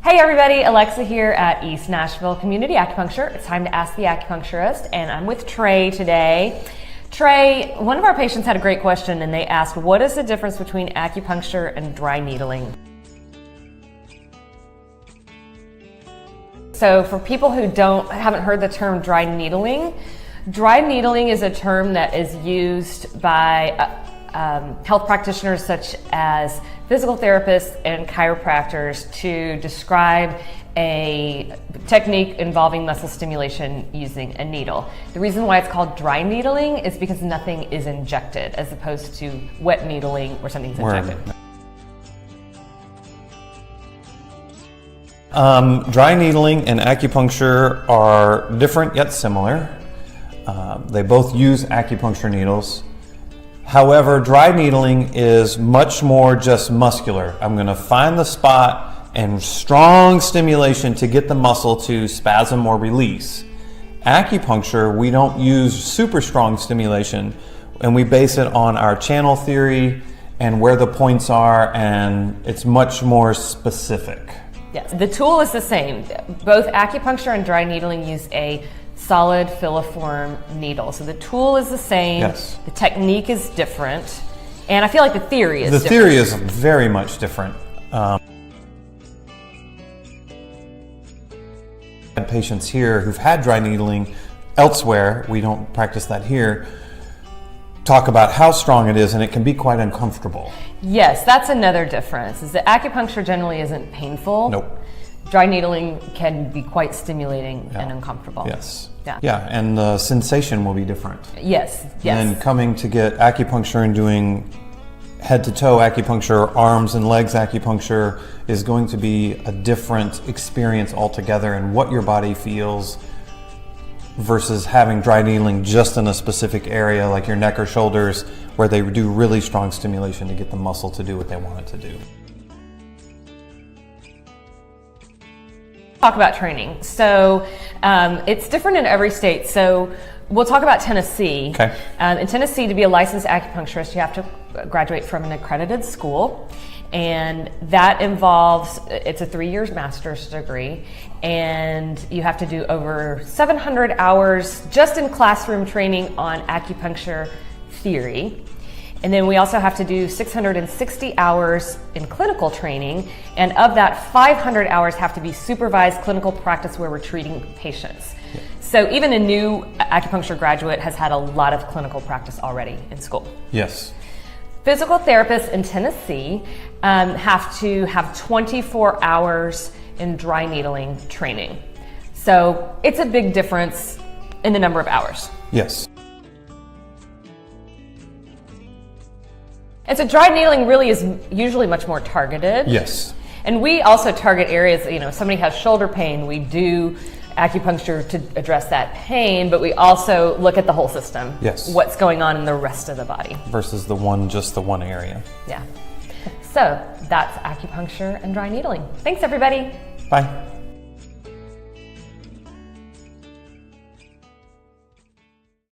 Hey everybody, Alexa here at East Nashville Community Acupuncture. It's time to ask the acupuncturist, and I'm with Trey today. Trey, one of our patients had a great question, and they asked, what is the difference between acupuncture and dry needling? So for people who haven't heard the term dry needling is a term that is used by health practitioners such as physical therapists and chiropractors to describe a technique involving muscle stimulation using a needle. The reason why it's called dry needling is because nothing is injected, as opposed to wet needling where something's injected. Dry needling and acupuncture are different yet similar. They both use acupuncture needles. However, dry needling is much more just muscular. I'm going to find the spot and strong stimulation to get the muscle to spasm or release. Acupuncture, we don't use super strong stimulation, and we base it on our channel theory and where the points are, and it's much more specific. Yes, the tool is the same. Both acupuncture and dry needling use a solid filiform needle. So the tool is the same, yes. The technique is different, and I feel like the theory is different. The theory is very much different. Patients here who've had dry needling elsewhere, we don't practice that here, talk about how strong it is, and it can be quite uncomfortable. Yes, that's another difference, is that acupuncture generally isn't painful. Nope. Dry needling can be quite stimulating and uncomfortable. Yes. Yeah. Yeah, and the sensation will be different. Yes, yes. And coming to get acupuncture and doing head to toe acupuncture, arms and legs acupuncture is going to be a different experience altogether in what your body feels versus having dry needling just in a specific area like your neck or shoulders where they do really strong stimulation to get the muscle to do what they want it to do. Talk about training. So it's different in every state. So we'll talk about Tennessee. Okay. In Tennessee, to be a licensed acupuncturist, you have to graduate from an accredited school. And that involves, it's a 3-year master's degree, and you have to do over 700 hours just in classroom training on acupuncture theory. And then we also have to do 660 hours in clinical training, and of that, 500 hours have to be supervised clinical practice where we're treating patients. Yeah. So even a new acupuncture graduate has had a lot of clinical practice already in school. Yes. Physical therapists in Tennessee have to have 24 hours in dry needling training. So it's a big difference in the number of hours. Yes. And so dry needling really is usually much more targeted. Yes. And we also target areas, if somebody has shoulder pain, we do acupuncture to address that pain, but we also look at the whole system. Yes. What's going on in the rest of the body. Versus just the one area. Yeah. So that's acupuncture and dry needling. Thanks everybody. Bye.